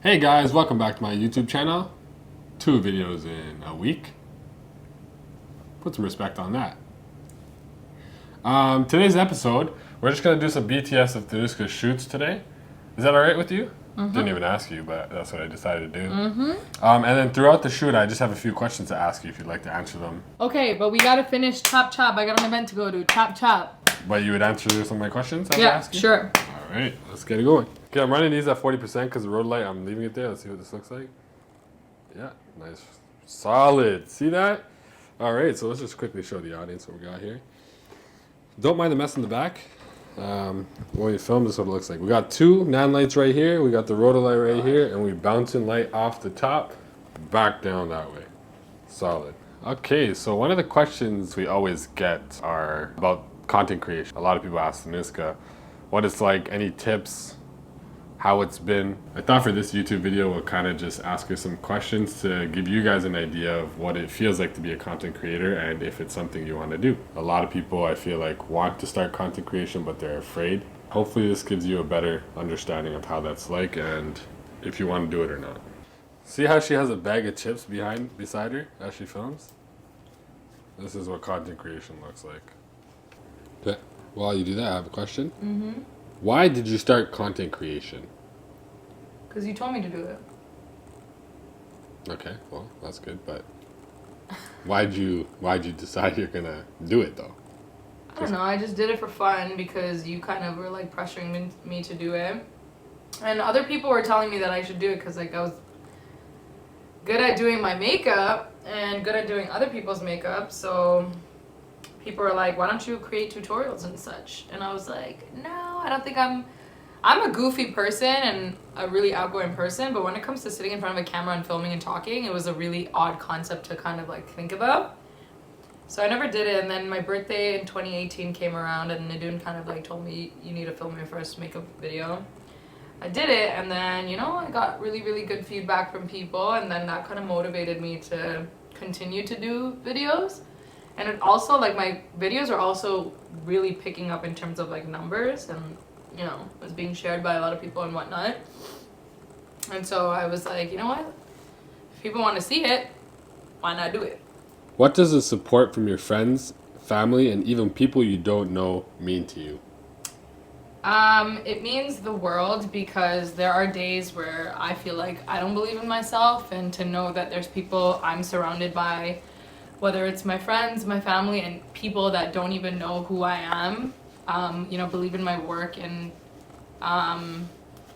Hey guys, welcome back to my YouTube channel. 2 videos in a week. Put some respect on that. Today's episode, we're just going to do some BTS of Thanuska shoots today. Is that alright with you? Didn't even ask you, but that's what I decided to do. And then throughout the shoot, I just have a few questions to ask you if you'd like to answer them. Okay, but we gotta finish Chop Chop. I got an event to go to. Chop Chop. But you would answer some of my questions I was Yeah, asking? sure. Alright, let's get it going. Okay, I'm running these at 40% because the road light, I'm leaving it there. Let's see what this looks like. Yeah, nice. Solid. See that? Alright, so let's just quickly show the audience what we got here. Don't mind the mess in the back. When you film, this is what it looks like. We got 2 nan lights right here. We got the rotor light right here. And we bouncing light off the top, back down that way. Solid. Okay, so one of the questions we always get are about content creation. A lot of people ask Thanuska what it's like, any tips, how it's been. I thought for this YouTube video we'll kind of just ask her some questions to give you guys an idea of what it feels like to be a content creator and if it's something you want to do. A lot of people, I feel like, want to start content creation but they're afraid. Hopefully this gives you a better understanding of how that's like and if you want to do it or not. See how she has a bag of chips beside her as she films? This is what content creation looks like. Okay. While you do that, I have a question. Why did you start content creation? Because you told me to do it. Okay, well, that's good, but why'd you decide you're gonna do it though? I don't know. I just did it for fun because you kind of were like pressuring me to do it. And other people were telling me that I should do it because like I was good at doing my makeup and good at doing other people's makeup. So people were like, why don't you create tutorials and such? And I was like, no, I don't think I'm a goofy person and a really outgoing person, but when it comes to sitting in front of a camera and filming and talking, it was a really odd concept to kind of like think about. So I never did it, and then my birthday in 2018 came around and Nadine kind of like told me, you need to film your first makeup video. I did it, and then, you know, I got really, really good feedback from people, and then that kind of motivated me to continue to do videos. And it also, like, my videos are also really picking up in terms of, like, numbers and, you know, was being shared by a lot of people and whatnot. And so I was like, you know what? If people want to see it, why not do it? What does the support from your friends, family, and even people you don't know mean to you? It means the world because there are days where I feel like I don't believe in myself, and to know that there's people I'm surrounded by, whether it's my friends, my family, and people that don't even know who I am, you know, believe in my work and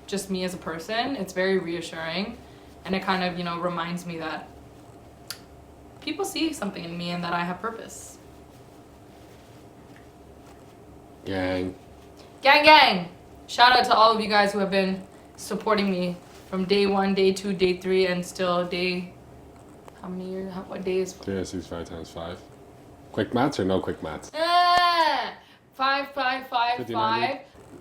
just me as a person. It's very reassuring, and it kind of, you know, reminds me that people see something in me and that I have purpose. Gang. Gang, gang! Shout out to all of you guys who have been supporting me from day 1, day 2, day 3, and still day... How many years? What days? 365 times 5. Quick maths or no quick maths? 5, 5, 5, 5.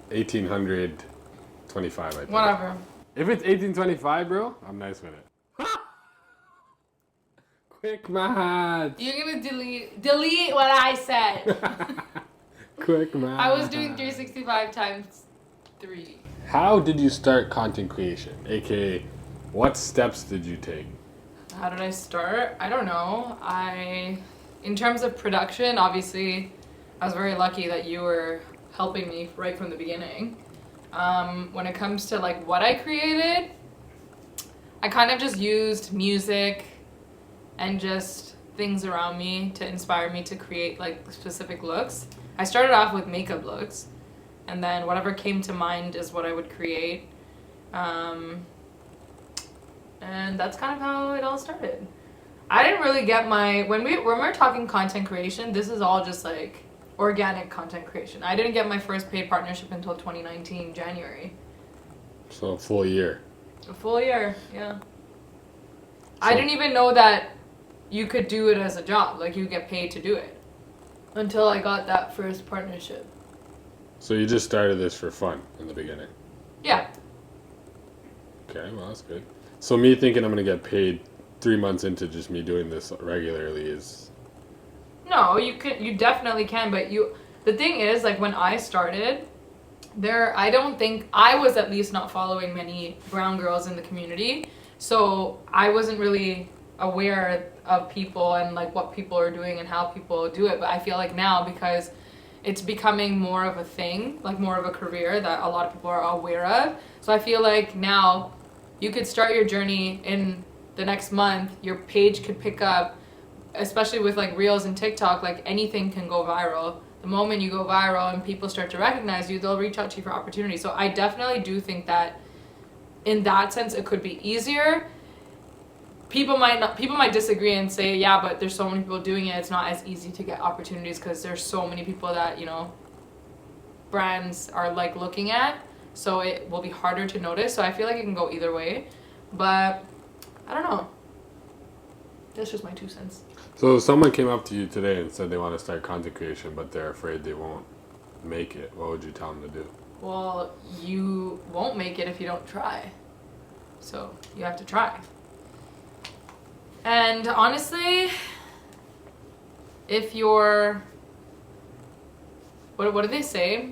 1825, I think. Whatever. If it's 1825, bro, I'm nice with it. Quick maths! You're gonna delete what I said. Quick maths. I was doing 365 times 3. How did you start content creation? AKA, what steps did you take? How did I start? I don't know. In terms of production, obviously, I was very lucky that you were helping me right from the beginning. When it comes to like what I created, I kind of just used music and just things around me to inspire me to create like specific looks. I started off with makeup looks, and then whatever came to mind is what I would create. And that's kind of how it all started. I didn't really get when we're talking content creation, this is all just like organic content creation. I didn't get my first paid partnership until 2019, January. So a full year. A full year, yeah. I didn't even know that you could do it as a job, like you get paid to do it, until I got that first partnership. So you just started this for fun in the beginning? Yeah. Okay, well that's good. So me thinking I'm gonna get paid 3 months into just me doing this regularly is... No, you definitely can, but the thing is, like when I started, I don't think, I was at least not following many brown girls in the community. So I wasn't really aware of people and like what people are doing and how people do it. But I feel like now, because it's becoming more of a thing, like more of a career that a lot of people are aware of. So I feel like now you could start your journey in the next month. Your page could pick up, especially with like Reels and TikTok, like anything can go viral. The moment you go viral and people start to recognize you, they'll reach out to you for opportunities. So I definitely do think that in that sense it could be easier. People might disagree and say, yeah, but there's so many people doing it, it's not as easy to get opportunities because there's so many people that, you know, brands are like looking at, so it will be harder to notice. So I feel like it can go either way, but I don't know, that's just my 2 cents. So if someone came up to you today and said they want to start content creation, but they're afraid they won't make it, what would you tell them to do? Well, you won't make it if you don't try, so you have to try. And honestly, if you're, what do they say?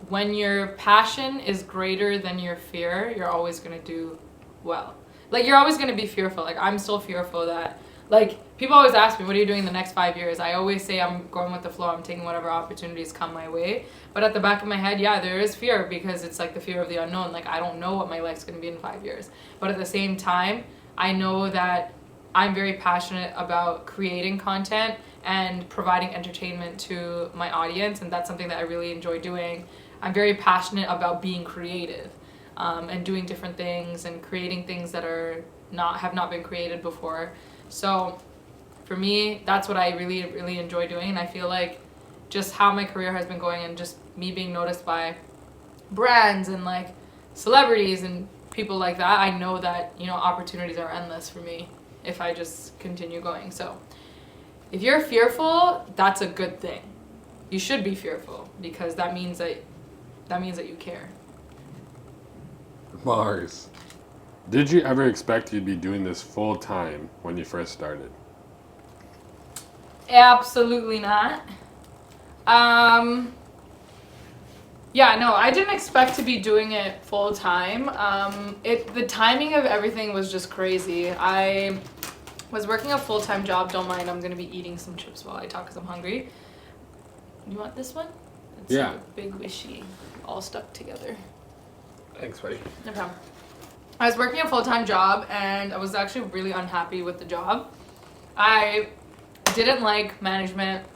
When your passion is greater than your fear, you're always going to do well. Like, you're always going to be fearful. Like, I'm still fearful that, like, people always ask me, what are you doing in the next 5 years? I always say I'm going with the flow. I'm taking whatever opportunities come my way. But at the back of my head, yeah, there is fear, because it's like the fear of the unknown. Like, I don't know what my life's going to be in 5 years. But at the same time, I know that I'm very passionate about creating content and providing entertainment to my audience, and that's something that I really enjoy doing. I'm very passionate about being creative, and doing different things and creating things that have not been created before. So for me, that's what I really, really enjoy doing, and I feel like just how my career has been going and just me being noticed by brands and like celebrities and people like that, I know that, you know, opportunities are endless for me if I just continue going. So if you're fearful, that's a good thing. You should be fearful, because that means that you care. Mars, did you ever expect you'd be doing this full time when you first started? Absolutely not. Yeah, no, I didn't expect to be doing it full time. The timing of everything was just crazy. I was working a full-time job. Don't mind, I'm gonna be eating some chips while I talk because I'm hungry. You want this one? It's Yeah. a big wishy, all stuck together. Thanks, buddy. No problem. I was working a full-time job, and I was actually really unhappy with the job. I didn't like management,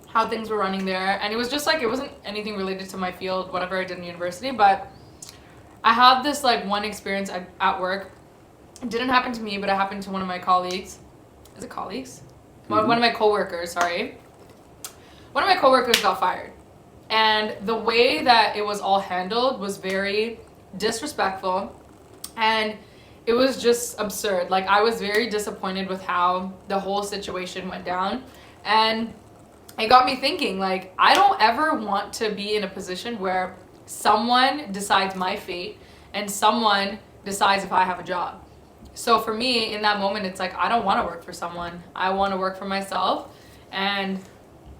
how things were running there, and it was just like, it wasn't anything related to my field, whatever I did in university, but I had this like one experience at work. It didn't happen to me, but it happened to one of my colleagues. Is it colleagues? Mm-hmm. One of my coworkers, sorry. One of my coworkers got fired, and the way that it was all handled was very disrespectful, and it was just absurd. Like, I was very disappointed with how the whole situation went down, and it got me thinking, like, I don't ever want to be in a position where someone decides my fate and someone decides if I have a job. So for me, in that moment, it's like, I don't want to work for someone. I want to work for myself. And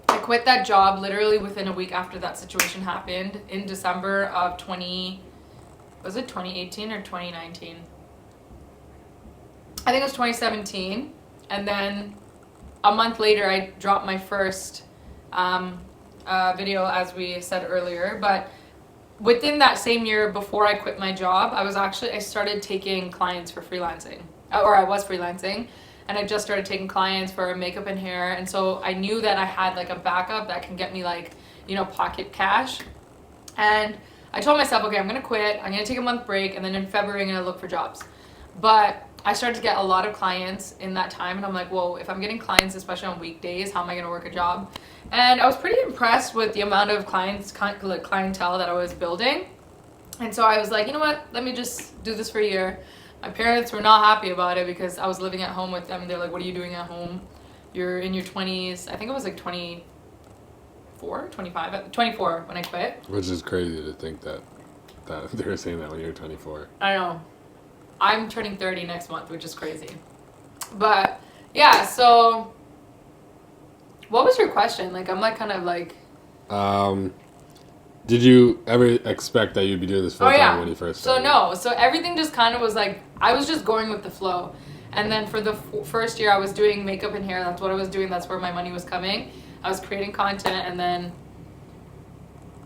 I quit that job literally within a week after that situation happened in December of 2018 or 2019? I think it was 2017. And then a month later, I dropped my first video, as we said earlier. But within that same year, before I quit my job, I started taking clients for freelancing, or I was freelancing, and I just started taking clients for makeup and hair. And so I knew that I had like a backup that can get me like, you know, pocket cash. And I told myself, okay, I'm gonna quit, I'm gonna take a month break, and then in February I'm gonna look for jobs. But I started to get a lot of clients in that time, and I'm like, whoa, if I'm getting clients, especially on weekdays, how am I gonna work a job? And I was pretty impressed with the amount of clientele that I was building. And so I was like, you know what, let me just do this for a year. My parents were not happy about it because I was living at home with them, and they're like, what are you doing at home? You're in your 20s. I think it was like 24 when I quit. Which is crazy to think that they were saying that when you were 24. I know. I'm turning 30 next month, which is crazy. But yeah, so what was your question? Like, I'm like kind of like... Did you ever expect that you'd be doing this full Oh time yeah. when you first So started? no. So everything just kind of was like I was just going with the flow, and then for the first year I was doing makeup and hair. That's what I was doing. That's where my money was coming. I was creating content, and then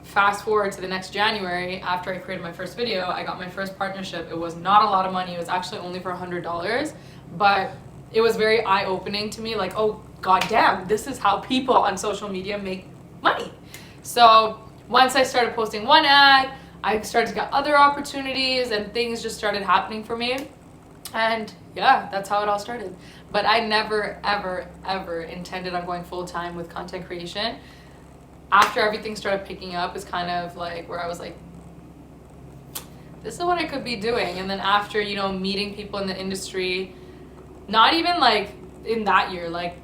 fast forward to the next January, after I created my first video, I got my first partnership. It was not a lot of money. It was actually only for $100, but it was very eye-opening to me. Like, oh god damn, this is how people on social media make money. So once I started posting one ad, I started to get other opportunities, and things just started happening for me. And yeah, that's how it all started. But I never, ever, ever intended on going full time with content creation. After everything started picking up is kind of like where I was like, this is what I could be doing. And then after, you know, meeting people in the industry, not even like in that year, like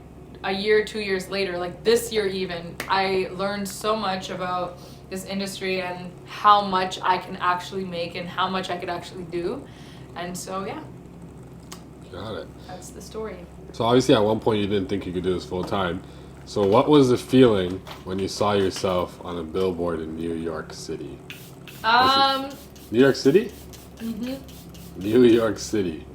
a year, 2 years later, like this year even, I learned so much about this industry and how much I can actually make and how much I could actually do. And so, yeah. Got it. That's the story. So obviously at one point you didn't think you could do this full time. So what was the feeling when you saw yourself on a billboard in New York City? New York City? Mhm. New York City.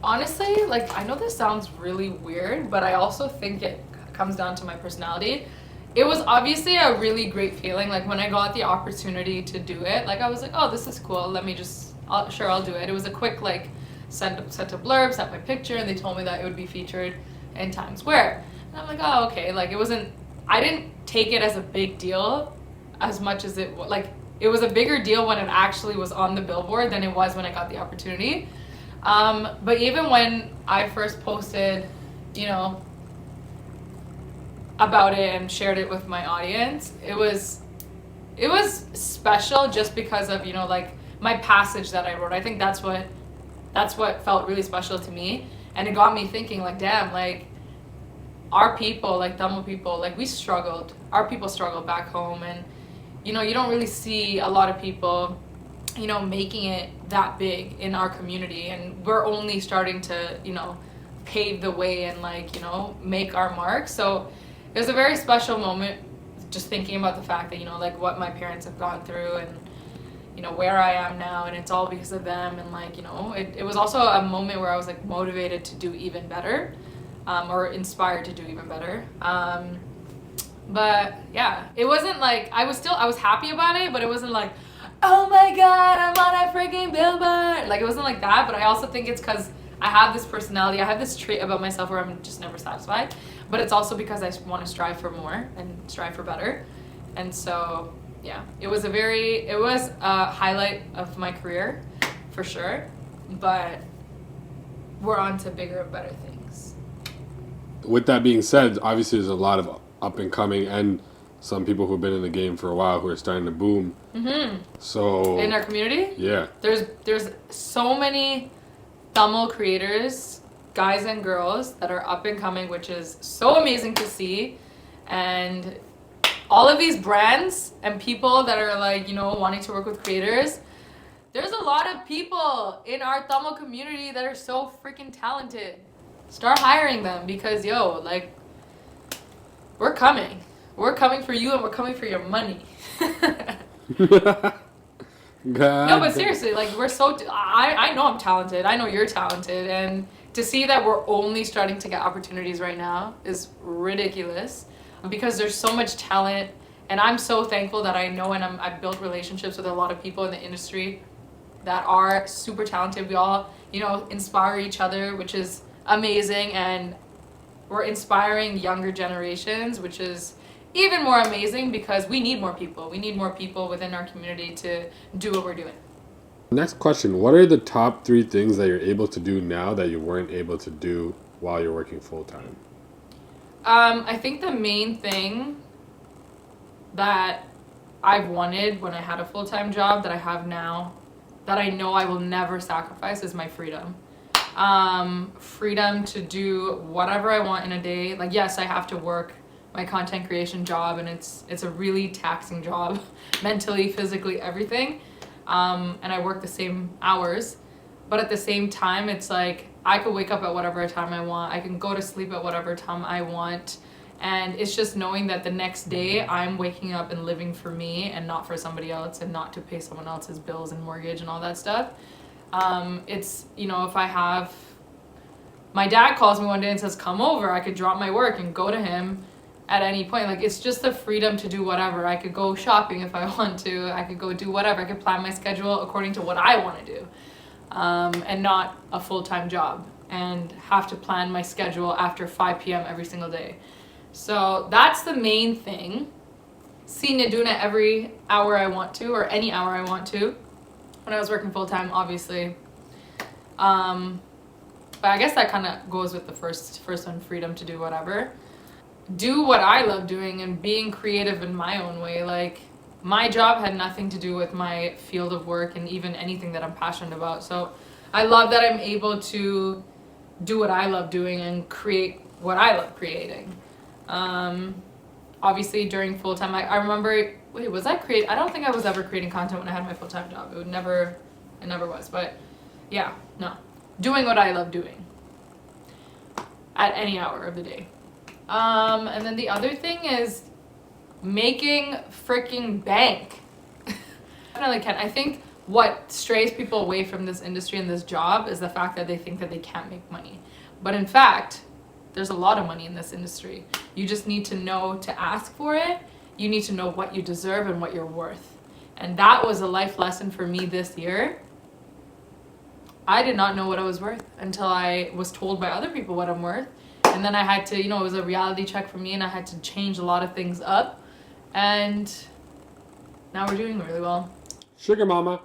Honestly, like I know this sounds really weird, but I also think it comes down to my personality. It was obviously a really great feeling. Like when I got the opportunity to do it, like I was like, oh, this is cool. Let me just, I'll do it. It was a quick like sent a blurb, sent my picture, and they told me that it would be featured in Times Square. And I'm like, oh, okay. Like it wasn't, I didn't take it as a big deal as much as it was a bigger deal when it actually was on the billboard than it was when I got the opportunity. But even when I first posted, you know, about it and shared it with my audience, it was special just because of, you know, like my passage that I wrote. I think that's what felt really special to me, and it got me thinking like, damn, like our people, like Tamil people, like we struggled. Our people struggled back home, and you know, you don't really see a lot of people, you know, making it that big in our community, and we're only starting to, you know, pave the way and like, you know, make our mark. So it was a very special moment just thinking about the fact that, you know, like what my parents have gone through and, you know, where I am now, and it's all because of them. And like, you know, it was also a moment where I was like motivated to do even better, or inspired to do even better. But yeah, it wasn't like, I was happy about it, but it wasn't like, oh my god, I'm on a freaking billboard. Like it wasn't like that, but I also think it's because I have this personality, I have this trait about myself where I'm just never satisfied. But it's also because I want to strive for more and strive for better. And so, yeah, it was a highlight of my career, for sure. But we're on to bigger and better things. With that being said, obviously there's a lot of up and coming and some people who've been in the game for a while who are starting to boom. Mm-hmm. So in our community, yeah, there's so many Tamil creators, guys and girls, that are up and coming, which is so amazing to see. And all of these brands and people that are like, you know, wanting to work with creators, there's a lot of people in our Tamil community that are so freaking talented. Start hiring them, because yo, like, we're coming. We're coming for you, and we're coming for your money. No, but seriously, like we're so. I know I'm talented. I know you're talented, and to see that we're only starting to get opportunities right now is ridiculous, because there's so much talent, and I'm so thankful that I know and I've built relationships with a lot of people in the industry that are super talented. We all, you know, inspire each other, which is amazing, and we're inspiring younger generations, which is even more amazing because we need more people. We need more people within our community to do what we're doing. Next question. What are the top 3 things that you're able to do now that you weren't able to do while you're working full time? I think the main thing that I've wanted when I had a full-time job that I have now, that I know I will never sacrifice, is my freedom. Freedom to do whatever I want in a day. Like, yes, I have to work my content creation job, and it's a really taxing job, mentally, physically, everything. And I work the same hours, but at the same time, it's like I could wake up at whatever time I want. I can go to sleep at whatever time I want, And it's just knowing that the next day I'm waking up and living for me and not for somebody else, and not to pay someone else's bills and mortgage and all that stuff. It's, you know, if I have, my dad calls me one day and says, come over, I could drop my work and go to him at any point. Like, it's just the freedom to do whatever. I could go shopping if I want to. I could go do whatever. I could plan my schedule according to what I want to do, and not a full-time job and have to plan my schedule after 5 p.m. every single day. So that's the main thing. Seeing it, doing it every hour I want to, or any hour I want to. When I was working full-time, obviously. But I guess that kind of goes with the first one, freedom to do whatever. Do what I love doing and being creative in my own way. Like, my job had nothing to do with my field of work and even anything that I'm passionate about. So I love that I'm able to do what I love doing and create what I love creating. Obviously during full-time, I remember, I don't think I was ever creating content when I had my full-time job. It never was. But yeah, no. Doing what I love doing at any hour of the day. And then the other thing is making freaking bank. Definitely can. I think what strays people away from this industry and this job is the fact that they think that they can't make money. But in fact, there's a lot of money in this industry. You just need to know to ask for it. You need to know what you deserve and what you're worth. And that was a life lesson for me this year. I did not know what I was worth until I was told by other people what I'm worth. And then I had to, it was a reality check for me, and I had to change a lot of things up. And now we're doing really well. Sugar mama.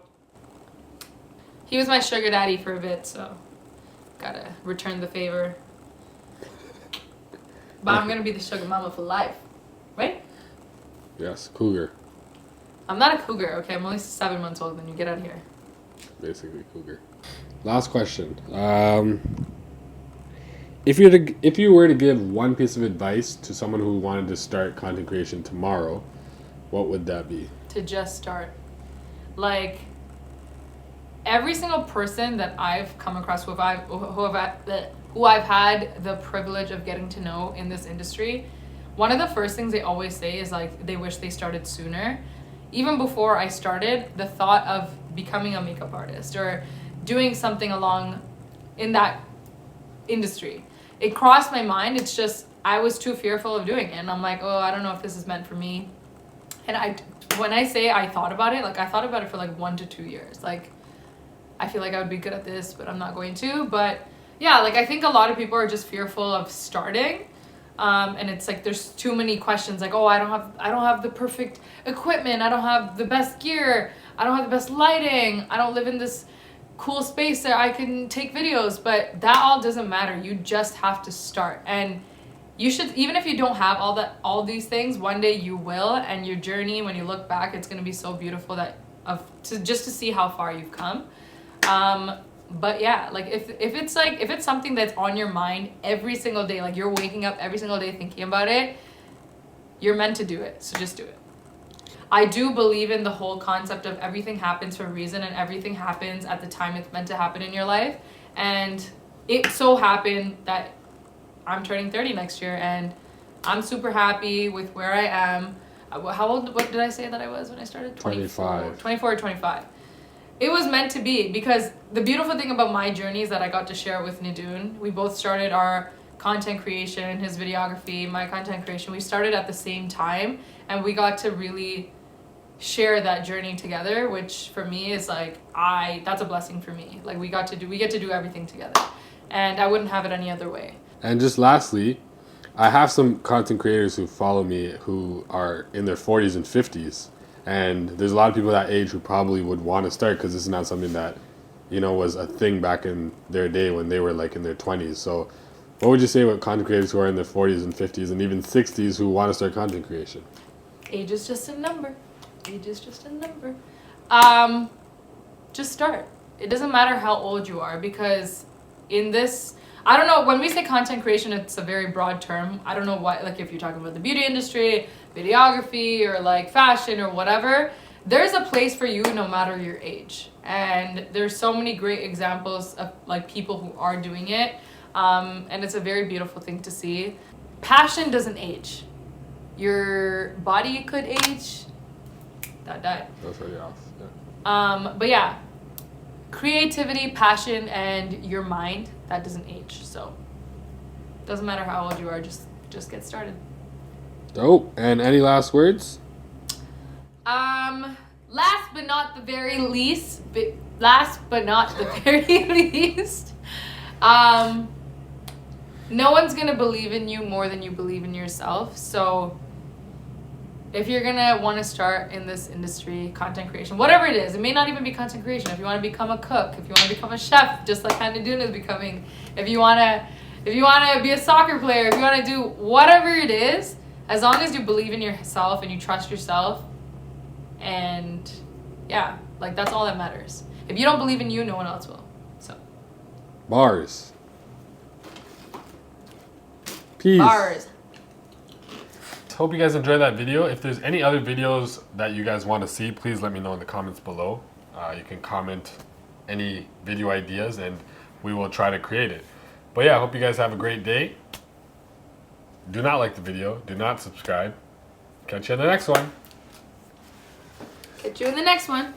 He was my sugar daddy for a bit, so gotta return the favor. But I'm gonna be the sugar mama for life, right? Yes, cougar. I'm not a cougar, okay? I'm only 7 months old, then you get out of here. Basically cougar. Last question. If you were to give one piece of advice to someone who wanted to start content creation tomorrow, what would that be? To just start. Like, every single person that I've come across who I've had the privilege of getting to know in this industry, one of the first things they always say is like they wish they started sooner. Even before I started, the thought of becoming a makeup artist or doing something along in that industry, it crossed my mind. It's just I was too fearful of doing it, and I'm like, oh, I don't know if this is meant for me. And when I say I thought about it, like I thought about it for like 1 to 2 years. Like, I feel like I would be good at this, but I'm not going to. But yeah, like I think a lot of people are just fearful of starting. And it's like there's too many questions, like, oh, I don't have the perfect equipment, I don't have the best gear, I don't have the best lighting, I don't live in this cool space that I can take videos. But that all doesn't matter. You just have to start. And you should, even if you don't have all these things, one day you will. And your journey, when you look back, it's going to be so beautiful to see how far you've come. But yeah, like if it's something that's on your mind every single day, like you're waking up every single day thinking about it, you're meant to do it. So just do it. I do believe in the whole concept of everything happens for a reason, and everything happens at the time it's meant to happen in your life. And it so happened that I'm turning 30 next year, and I'm super happy with where I am. How old, what did I say that I was when I started? 25. 24 or 25. It was meant to be, because the beautiful thing about my journey is that I got to share it with Nadoon. We both started our content creation, his videography, my content creation. We started at the same time, and we got to really share that journey together, which for me is like, that's a blessing for me. Like we get to do everything together, and I wouldn't have it any other way. And just lastly, I have some content creators who follow me who are in their 40s and 50s. And there's a lot of people that age who probably would want to start because this is not something that, was a thing back in their day when they were like in their 20s. So what would you say about content creators who are in their 40s and 50s and even 60s who want to start content creation? Age is just a number. Just start. It doesn't matter how old you are, because in this, I don't know, when we say content creation, it's a very broad term. I don't know what, like if you're talking about the beauty industry, videography, or like fashion or whatever, there's a place for you no matter your age. And there's so many great examples of like people who are doing it. And it's a very beautiful thing to see. passion doesn't age. Your body could age. That died. That's really awesome. Yeah. But yeah, creativity, passion, and your mind, that doesn't age. So doesn't matter how old you are, just get started. Dope. And any last words? Last but not the very least, no one's gonna believe in you more than you believe in yourself. So if you're gonna want to start in this industry, content creation, whatever it is, it may not even be content creation. If you want to become a cook, if you want to become a chef, just like Hannah Dune is becoming, if you wanna be a soccer player, if you want to do whatever it is, as long as you believe in yourself and you trust yourself, and yeah, like that's all that matters. If you don't believe in you, no one else will. So Bars. Peace. bars. Hope you guys enjoyed that video. If there's any other videos that you guys want to see, please let me know in the comments below. You can comment any video ideas and we will try to create it. But yeah, I hope you guys have a great day. Do not like the video. Do not subscribe. Catch you in the next one. Catch you in the next one.